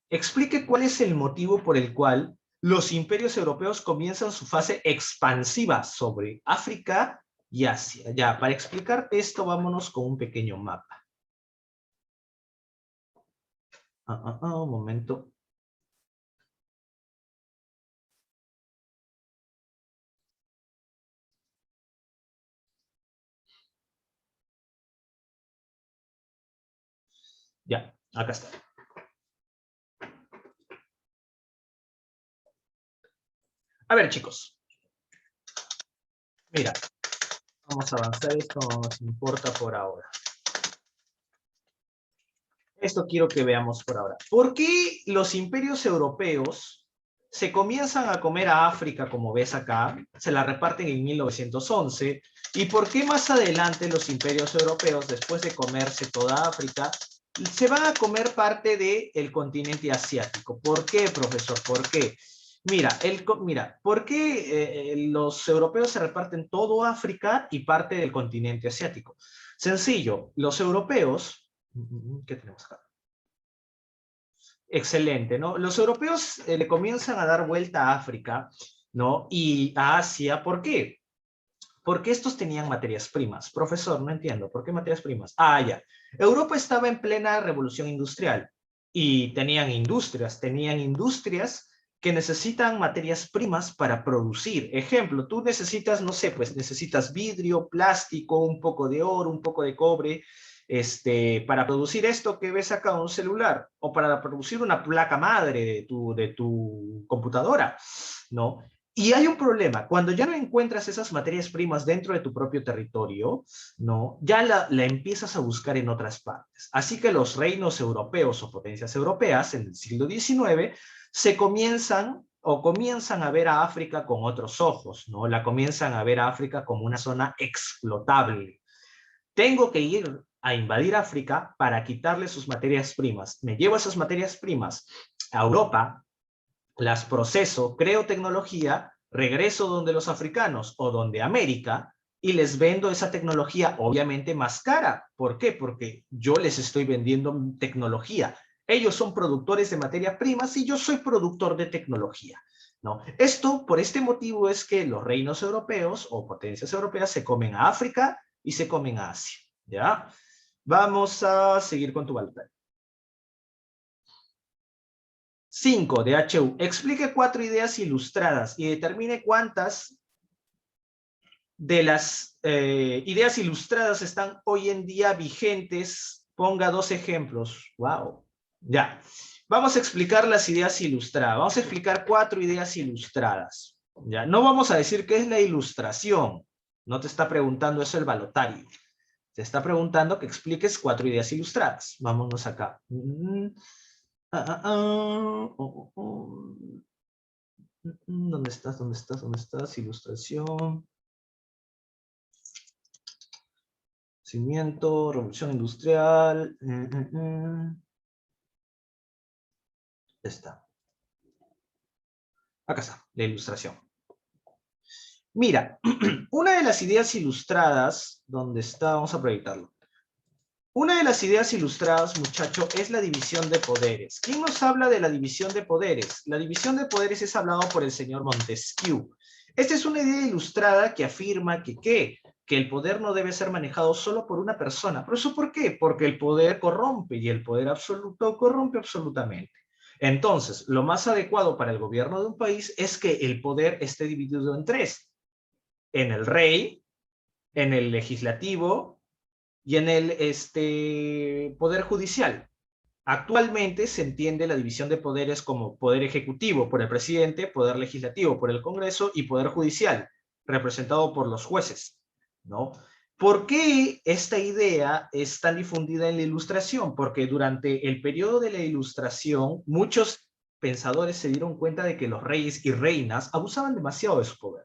Explique cuál es el motivo por el cual los imperios europeos comienzan su fase expansiva sobre África y Asia. Ya, para explicarte esto, vámonos con un pequeño mapa. Un momento. Ya, acá está. A ver, chicos. Mira, vamos a avanzar esto, no nos importa por ahora. Esto quiero que veamos por ahora. ¿Por qué los imperios europeos se comienzan a comer a África, como ves acá? Se la reparten en 1911. ¿Y por qué más adelante los imperios europeos, después de comerse toda África, se van a comer parte del continente asiático? ¿Por qué, profesor? ¿Por qué? Mira, ¿por qué los europeos se reparten todo África y parte del continente asiático? Sencillo, los europeos, ¿qué tenemos acá? Excelente, ¿no? Los europeos le comienzan a dar vuelta a África, ¿no? Y a Asia, ¿por qué? Porque estos tenían materias primas. Profesor, no entiendo, ¿por qué materias primas? Ah, ya. Europa estaba en plena revolución industrial y tenían industrias que necesitan materias primas para producir. Ejemplo, tú necesitas, no sé, pues necesitas vidrio, plástico, un poco de oro, un poco de cobre, para producir esto que ves acá, un celular, o para producir una placa madre de tu computadora, ¿no? Y hay un problema, cuando ya no encuentras esas materias primas dentro de tu propio territorio, ¿no? Ya la empiezas a buscar en otras partes. Así que los reinos europeos o potencias europeas en el siglo XIX comienzan a ver a África con otros ojos, ¿no? La comienzan a ver a África como una zona explotable. Tengo que ir a invadir África para quitarle sus materias primas. Me llevo esas materias primas a Europa, las proceso, creo tecnología, regreso donde los africanos o donde América y les vendo esa tecnología obviamente más cara. ¿Por qué? Porque yo les estoy vendiendo tecnología. Ellos son productores de materias primas y yo soy productor de tecnología, ¿no? Por este motivo es que los reinos europeos o potencias europeas se comen a África y se comen a Asia, ¿ya? Vamos a seguir con tu batalla. 5 de HU. Explique 4 ideas ilustradas y determine cuántas de las ideas ilustradas están hoy en día vigentes. Ponga 2 ejemplos. Wow. Ya. Vamos a explicar las ideas ilustradas. Vamos a explicar 4 ideas ilustradas. Ya. No vamos a decir qué es la ilustración. No te está preguntando eso el balotario. Te está preguntando que expliques 4 ideas ilustradas. Vámonos acá. ¿Dónde estás? ¿Dónde estás? ¿Dónde estás? Ilustración. Cimiento, revolución industrial. Está. Acá está, la ilustración. Mira, una de las ideas ilustradas, ¿dónde está? Vamos a proyectarlo. Una de las ideas ilustradas, muchacho, es la división de poderes. ¿Quién nos habla de la división de poderes? La división de poderes es hablado por el señor Montesquieu. Esta es una idea ilustrada que afirma que, ¿qué? que el poder no debe ser manejado solo por una persona. ¿Pero eso por qué? Porque el poder corrompe y el poder absoluto corrompe absolutamente. Entonces, lo más adecuado para el gobierno de un país es que el poder esté dividido en tres: en el rey, en el legislativo y en el poder judicial. Actualmente se entiende la división de poderes como poder ejecutivo por el presidente, poder legislativo por el Congreso y poder judicial, representado por los jueces, ¿no? ¿Por qué esta idea es tan difundida en la Ilustración? Porque durante el periodo de la Ilustración, muchos pensadores se dieron cuenta de que los reyes y reinas abusaban demasiado de su poder.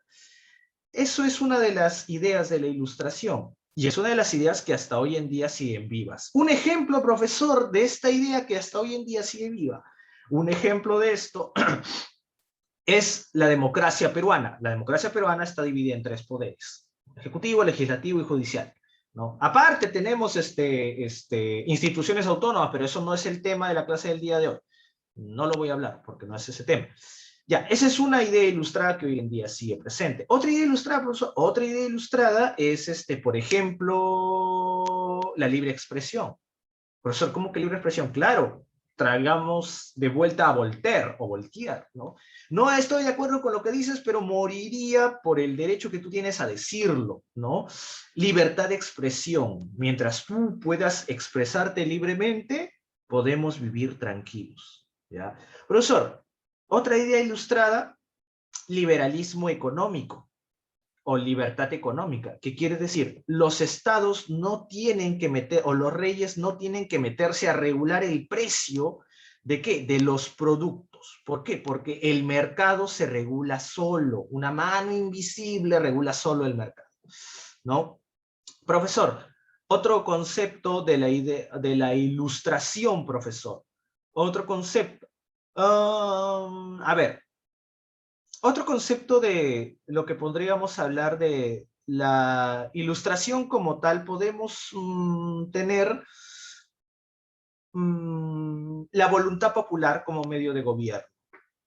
Eso es una de las ideas de la Ilustración. Y es una de las ideas que hasta hoy en día siguen vivas. Un ejemplo, profesor, de esta idea que hasta hoy en día sigue viva. Un ejemplo de esto es la democracia peruana. La democracia peruana está dividida en tres poderes: ejecutivo, legislativo y judicial, ¿no? Aparte tenemos instituciones autónomas, pero eso no es el tema de la clase del día de hoy. No lo voy a hablar porque no es ese tema. Ya, esa es una idea ilustrada que hoy en día sigue presente. Otra idea ilustrada, profesor, otra idea ilustrada es, por ejemplo, la libre expresión. Profesor, ¿cómo que libre expresión? Claro, traigamos de vuelta a Voltaire o Voltaire, ¿no? No estoy de acuerdo con lo que dices, pero moriría por el derecho que tú tienes a decirlo, ¿no? Libertad de expresión. Mientras tú puedas expresarte libremente, podemos vivir tranquilos, ¿ya? Profesor, otra idea ilustrada: liberalismo económico o libertad económica. ¿Qué quiere decir? Los estados no tienen que meter, o los reyes no tienen que meterse a regular el precio ¿de qué? De los productos. ¿Por qué? Porque el mercado se regula solo. Una mano invisible regula solo el mercado, ¿no? Profesor, otro concepto de la idea, de la ilustración, profesor. Otro concepto. A ver, otro concepto de lo que podríamos hablar de la ilustración como tal, podemos tener la voluntad popular como medio de gobierno.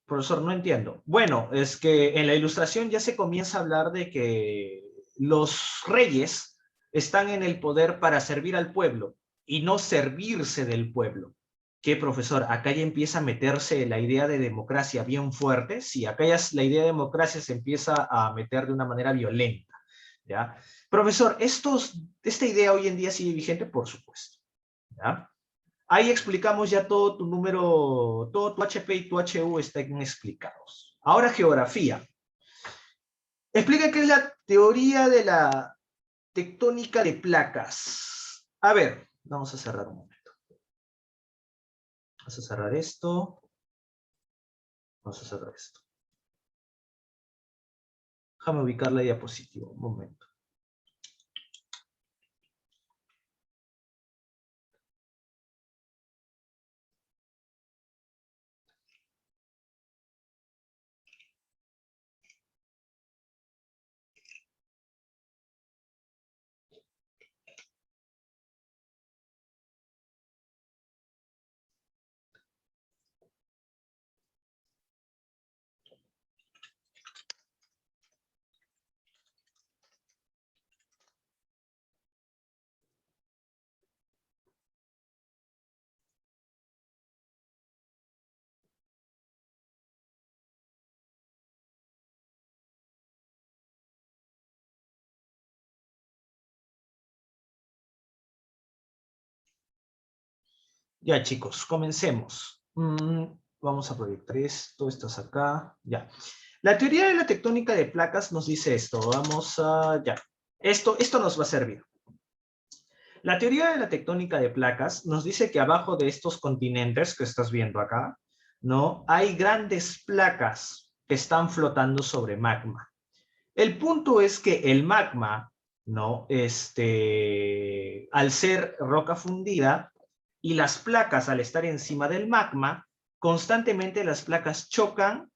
Profesor, no entiendo. Bueno, es que en la ilustración ya se comienza a hablar de que los reyes están en el poder para servir al pueblo y no servirse del pueblo. ¿Qué, profesor? Acá ya empieza a meterse la idea de democracia bien fuerte. Sí, acá ya la idea de democracia se empieza a meter de una manera violenta, ¿ya? Profesor, esta idea hoy en día sigue vigente, por supuesto, ¿ya? Ahí explicamos ya todo tu número, todo tu HP y tu HU están explicados. Ahora geografía. Explica qué es la teoría de la tectónica de placas. A ver, vamos a cerrar un momento. Vamos a cerrar esto. Vamos a cerrar esto. Déjame ubicar la diapositiva, un momento. Ya, chicos, comencemos. Vamos a proyectar esto, esto es acá, ya. La teoría de la tectónica de placas nos dice esto. Vamos a, ya. Esto nos va a servir. La teoría de la tectónica de placas nos dice que abajo de estos continentes que estás viendo acá, ¿no? Hay grandes placas que están flotando sobre magma. El punto es que el magma, ¿no? Al ser roca fundida y las placas al estar encima del magma, constantemente las placas chocan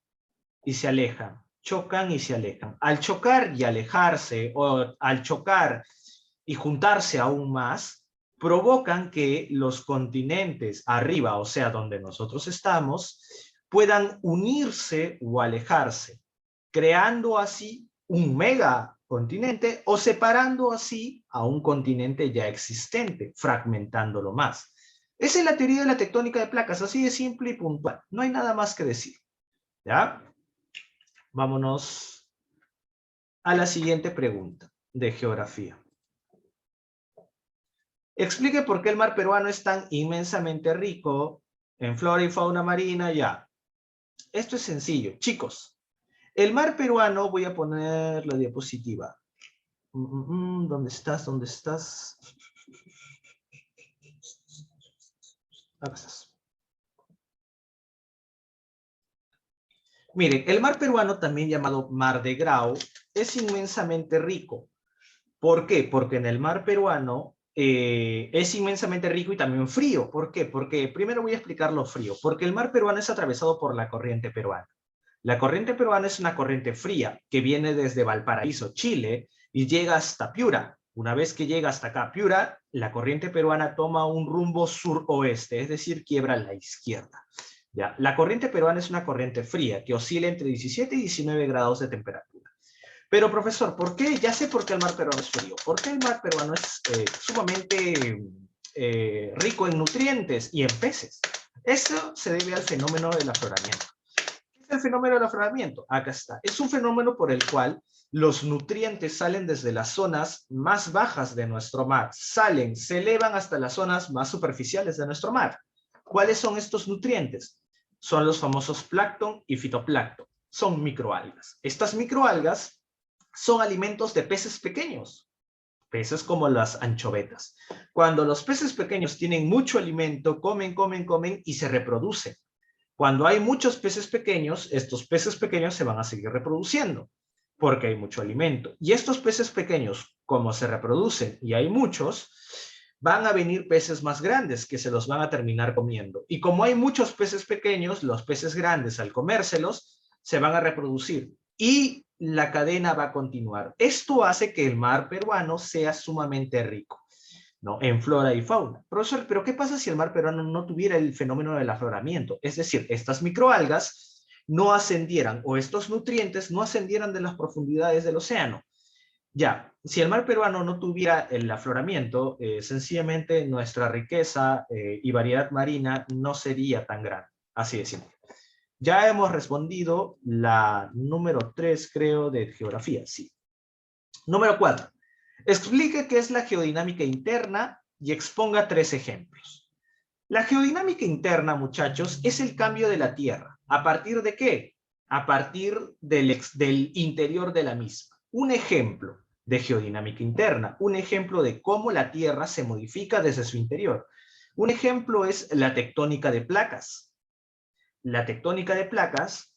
y se alejan, chocan y se alejan. Al chocar y alejarse, o al chocar y juntarse aún más, provocan que los continentes arriba, o sea, donde nosotros estamos, puedan unirse o alejarse, creando así un mega continente, o separando así a un continente ya existente, fragmentándolo más. Esa es la teoría de la tectónica de placas, así de simple y puntual. No hay nada más que decir. ¿Ya? Vámonos a la siguiente pregunta de geografía. Explique por qué el mar peruano es tan inmensamente rico en flora y fauna marina. Ya. Esto es sencillo. Chicos, el mar peruano, voy a poner la diapositiva. ¿Dónde estás? ¿Dónde estás? Acá estás. Miren, el mar peruano, también llamado Mar de Grau, es inmensamente rico. ¿Por qué? Porque en el mar peruano es inmensamente rico y también frío. ¿Por qué? Porque primero voy a explicar lo frío. Porque el mar peruano es atravesado por la corriente peruana. La corriente peruana es una corriente fría que viene desde Valparaíso, Chile, y llega hasta Piura. Una vez que llega hasta acá, Piura, la corriente peruana toma un rumbo suroeste, es decir, quiebra a la izquierda. ¿Ya? La corriente peruana es una corriente fría que oscila entre 17 y 19 grados de temperatura. Pero, profesor, ¿por qué? Ya sé por qué el mar peruano es frío. ¿Por qué el mar peruano es sumamente rico en nutrientes y en peces? Eso se debe al fenómeno del afloramiento. ¿Qué es el fenómeno del afloramiento? Acá está. Es un fenómeno por el cual los nutrientes salen desde las zonas más bajas de nuestro mar. Se elevan hasta las zonas más superficiales de nuestro mar. ¿Cuáles son estos nutrientes? Son los famosos plancton y fitoplancton. Son microalgas. Estas microalgas son alimentos de peces pequeños, peces como las anchovetas. Cuando los peces pequeños tienen mucho alimento, comen y se reproducen. Cuando hay muchos peces pequeños, estos peces pequeños se van a seguir reproduciendo porque hay mucho alimento. Y estos peces pequeños, como se reproducen y hay muchos, van a venir peces más grandes que se los van a terminar comiendo. Y como hay muchos peces pequeños, los peces grandes al comérselos se van a reproducir y la cadena va a continuar. Esto hace que el mar peruano sea sumamente rico, ¿no? En flora y fauna. Profesor, ¿pero qué pasa si el mar peruano no tuviera el fenómeno del afloramiento? Es decir, estas microalgas no ascendieran o estos nutrientes no ascendieran de las profundidades del océano. Ya, si el mar peruano no tuviera el afloramiento, sencillamente nuestra riqueza y variedad marina no sería tan grande. Así de simple. Ya hemos respondido la número 3, creo, de geografía, sí. Número 4. Explique qué es la geodinámica interna y exponga 3 ejemplos. La geodinámica interna, muchachos, es el cambio de la Tierra. ¿A partir de qué? A partir del interior de la misma. Un ejemplo de geodinámica interna, un ejemplo de cómo la Tierra se modifica desde su interior. Un ejemplo es la tectónica de placas. La tectónica de placas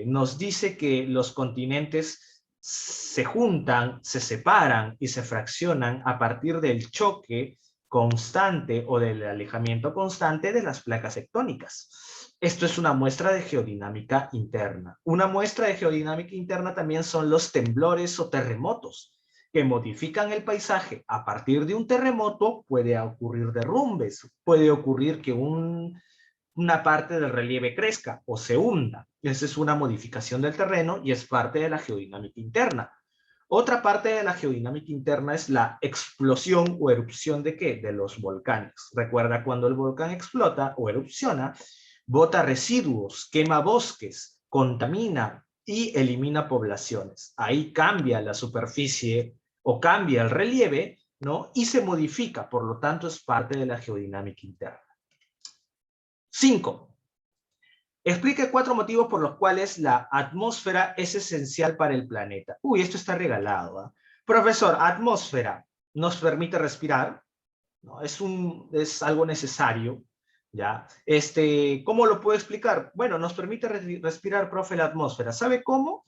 nos dice que los continentes se juntan, se separan y se fraccionan a partir del choque constante o del alejamiento constante de las placas tectónicas. Esto es una muestra de geodinámica interna. Una muestra de geodinámica interna también son los temblores o terremotos que modifican el paisaje. A partir de un terremoto puede ocurrir derrumbes, puede ocurrir que una parte del relieve crezca o se hunda. Esa es una modificación del terreno y es parte de la geodinámica interna. Otra parte de la geodinámica interna es la explosión o erupción ¿de qué? De los volcanes. Recuerda, cuando el volcán explota o erupciona, bota residuos, quema bosques, contamina y elimina poblaciones. Ahí cambia la superficie o cambia el relieve, ¿no? Y se modifica, por lo tanto es parte de la geodinámica interna. 5. Explique 4 motivos por los cuales la atmósfera es esencial para el planeta. Uy, esto está regalado, ¿eh? Profesor, atmósfera nos permite respirar, ¿no? Es algo necesario, ¿ya? ¿Cómo lo puedo explicar? Bueno, nos permite respirar, profe, la atmósfera. ¿Sabe cómo?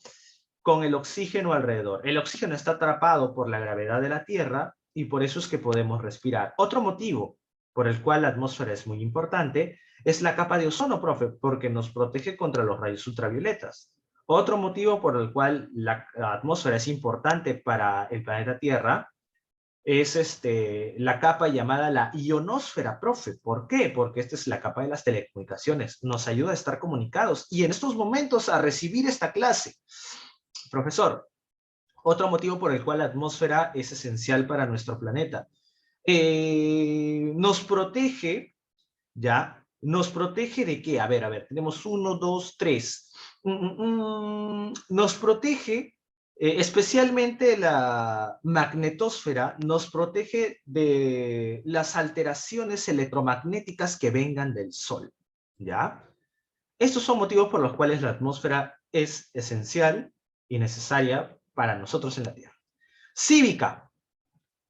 Con el oxígeno alrededor. El oxígeno está atrapado por la gravedad de la Tierra y por eso es que podemos respirar. Otro motivo por el cual la atmósfera es muy importante es la capa de ozono, profe, porque nos protege contra los rayos ultravioletas. Otro motivo por el cual la atmósfera es importante para el planeta Tierra es la capa llamada la ionosfera, profe. ¿Por qué? Porque esta es la capa de las telecomunicaciones. Nos ayuda a estar comunicados y en estos momentos a recibir esta clase. Profesor, Otro motivo por el cual la atmósfera es esencial para nuestro planeta. Nos protege, ¿ya? ¿Nos protege de qué? A ver, tenemos uno, dos, tres. Nos protege, especialmente la magnetosfera, nos protege de las alteraciones electromagnéticas que vengan del Sol, ¿ya? Estos son motivos por los cuales la atmósfera es esencial y necesaria para nosotros en la Tierra. Cívica.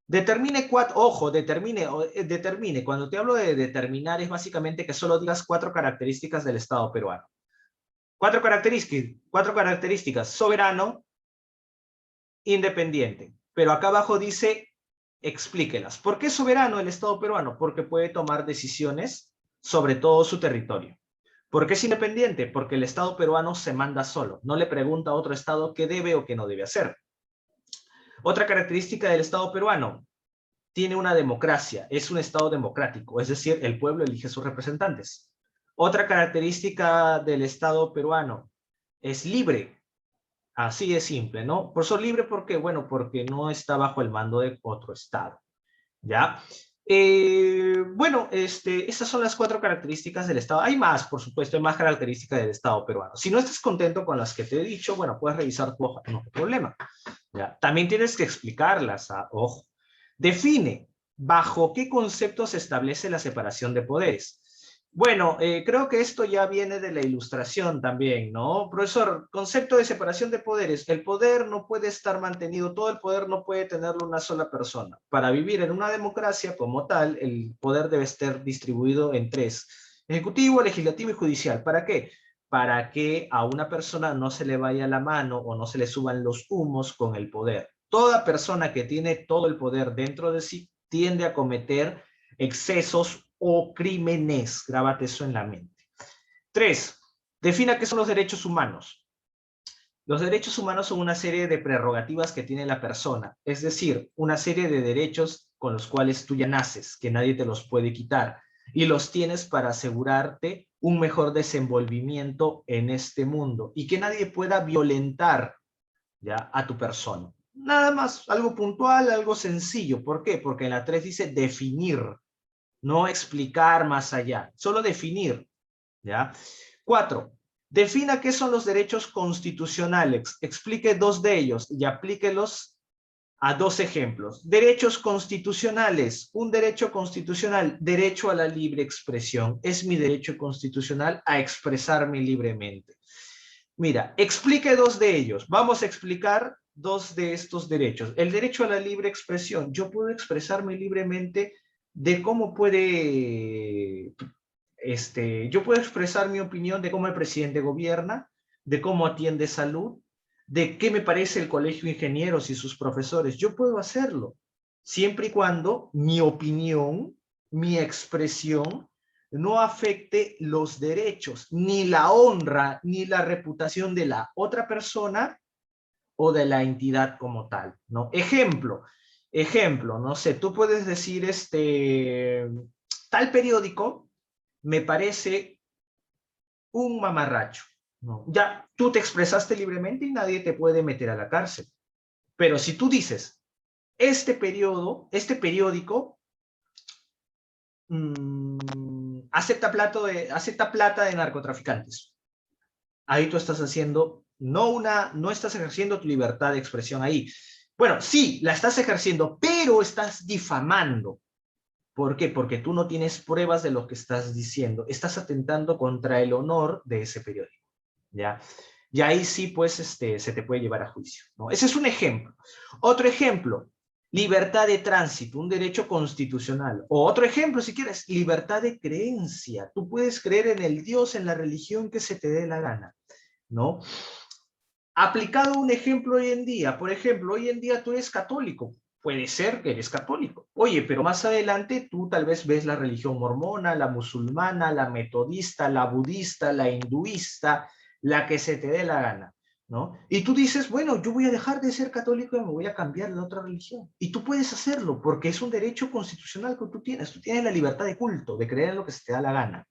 Determine cuatro, ojo, determine. Cuando te hablo de determinar es básicamente que solo digas 4 características del Estado peruano. Cuatro características: soberano, independiente. Pero acá abajo dice, explíquelas. ¿Por qué soberano el Estado peruano? Porque puede tomar decisiones sobre todo su territorio. ¿Por qué es independiente? Porque el Estado peruano se manda solo. No le pregunta a otro Estado qué debe o qué no debe hacer. Otra característica del Estado peruano: tiene una democracia, es un Estado democrático, es decir, el pueblo elige sus representantes. Otra característica del Estado peruano: es libre, así de simple, ¿no? Por ser libre, ¿por qué? Bueno, porque no está bajo el mando de otro Estado, ¿ya? Bueno, esas son las 4 características del Estado. Hay más, por supuesto, hay más características del Estado peruano. Si no estás contento con las que te he dicho, bueno, puedes revisar tu hoja, no hay problema. ¿Ya? También tienes que explicarlas, ojo. Define bajo qué concepto se establece la separación de poderes. Bueno, creo que esto ya viene de la Ilustración también, ¿no? Profesor, concepto de separación de poderes. El poder no puede estar mantenido, todo el poder no puede tenerlo una sola persona. Para vivir en una democracia como tal, el poder debe estar distribuido en 3: ejecutivo, legislativo y judicial. ¿Para qué? Para que a una persona no se le vaya la mano o no se le suban los humos con el poder. Toda persona que tiene todo el poder dentro de sí tiende a cometer excesos o crímenes. Grábate eso en la mente. 3. Defina qué son los derechos humanos. Los derechos humanos son una serie de prerrogativas que tiene la persona, es decir, una serie de derechos con los cuales tú ya naces, que nadie te los puede quitar, y los tienes para asegurarte un mejor desenvolvimiento en este mundo y que nadie pueda violentar, ¿ya?, a tu persona. Nada más, algo puntual, algo sencillo. ¿Por qué? Porque en la 3 dice definir, no explicar más allá, solo definir, ¿ya? 4. Defina qué son los derechos constitucionales. Explique 2 de ellos y aplíquelos a 2 ejemplos. Derechos constitucionales. Un derecho constitucional: derecho a la libre expresión. Es mi derecho constitucional a expresarme libremente. Mira, explique 2 de ellos. Vamos a explicar 2 de estos derechos. El derecho a la libre expresión. Yo puedo expresarme libremente de cómo puede... yo puedo expresar mi opinión de cómo el presidente gobierna, de cómo atiende salud, de qué me parece el colegio de ingenieros y sus profesores. Yo puedo hacerlo, siempre y cuando mi opinión, mi expresión, no afecte los derechos, ni la honra, ni la reputación de la otra persona o de la entidad como tal, ¿no? Ejemplo, no sé, tú puedes decir, tal periódico me parece un mamarracho, ¿no? Ya tú te expresaste libremente y nadie te puede meter a la cárcel. Pero si tú dices, este periódico acepta plata de narcotraficantes, ahí tú estás haciendo, no estás ejerciendo tu libertad de expresión ahí. Bueno, sí, la estás ejerciendo, pero estás difamando. ¿Por qué? Porque tú no tienes pruebas de lo que estás diciendo. Estás atentando contra el honor de ese periódico, ¿ya? Y ahí sí, pues, se te puede llevar a juicio, ¿no? Ese es un ejemplo. Otro ejemplo: libertad de tránsito, un derecho constitucional. O otro ejemplo, si quieres, libertad de creencia. Tú puedes creer en el Dios, en la religión que se te dé la gana, ¿no? Aplicado un ejemplo hoy en día, por ejemplo, hoy en día tú eres católico, puede ser que eres católico. Oye, pero más adelante tú tal vez ves la religión mormona, la musulmana, la metodista, la budista, la hinduista, la que se te dé la gana, ¿no? Y tú dices, bueno, yo voy a dejar de ser católico y me voy a cambiar de otra religión. Y tú puedes hacerlo porque es un derecho constitucional que tú tienes. Tú tienes la libertad de culto, de creer en lo que se te da la gana.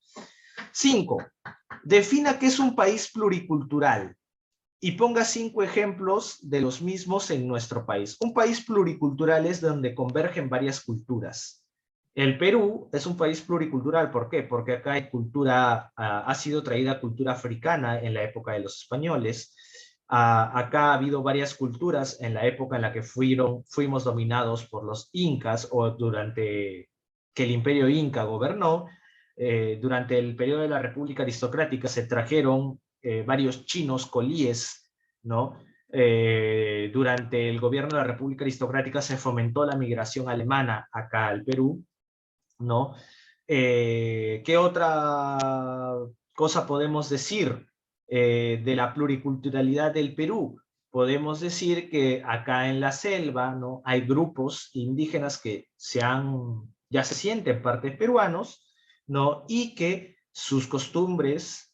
5. Defina qué es un país pluricultural. y ponga 5 ejemplos de los mismos en nuestro país. Un país pluricultural es donde convergen varias culturas. El Perú es un país pluricultural, ¿por qué? Porque acá hay cultura, ha sido traída cultura africana en la época de los españoles. Acá ha habido varias culturas en la época en la que fuimos dominados por los incas o durante que el imperio inca gobernó. Durante el periodo de la República Aristocrática se trajeron varios chinos colíes, ¿no? Durante el gobierno de la República Aristocrática se fomentó la migración alemana acá al Perú, ¿no? ¿Qué otra cosa podemos decir de la pluriculturalidad del Perú? Podemos decir que acá en la selva, ¿no? Hay grupos indígenas que ya se sienten partes peruanos, ¿no? Y que sus costumbres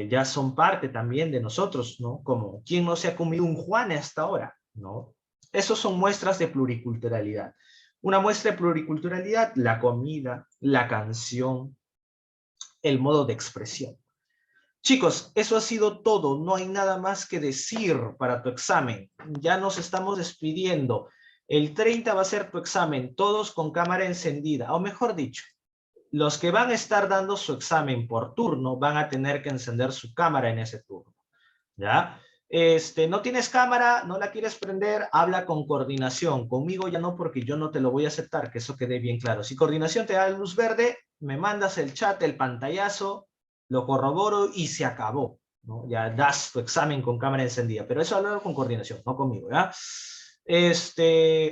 ya son parte también de nosotros, ¿no? Como, ¿quién no se ha comido un Juan hasta ahora? ¿No? Esos son muestras de pluriculturalidad. Una muestra de pluriculturalidad, la comida, la canción, el modo de expresión. Chicos, eso ha sido todo. No hay nada más que decir para tu examen. Ya nos estamos despidiendo. El 30 va a ser tu examen, todos con cámara encendida. O mejor dicho, los que van a estar dando su examen por turno van a tener que encender su cámara en ese turno. ¿Ya? No tienes cámara, no la quieres prender, habla con coordinación. Conmigo ya no, porque yo no te lo voy a aceptar, que eso quede bien claro. Si coordinación te da luz verde, me mandas el chat, el pantallazo, lo corroboro y se acabó, ¿no? Ya das tu examen con cámara encendida, pero eso hablo con coordinación, no conmigo, ¿ya?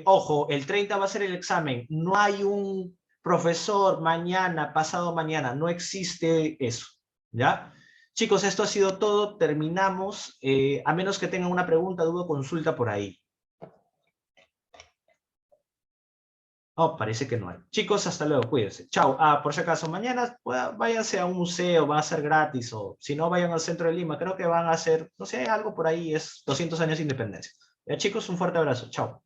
Ojo, el 30 va a ser el examen. No hay un profesor mañana, pasado mañana, no existe eso, ¿ya? Chicos, esto ha sido todo. Terminamos. A menos que tengan una pregunta, duda, consulta por ahí. Oh, parece que no hay. Chicos, hasta luego. Cuídense. Chao. Por si acaso, mañana váyanse a un museo, va a ser gratis. O si no, vayan al centro de Lima. Creo que van a hacer, no sé, algo por ahí. Es 200 años de independencia. Ya, chicos, un fuerte abrazo. Chao.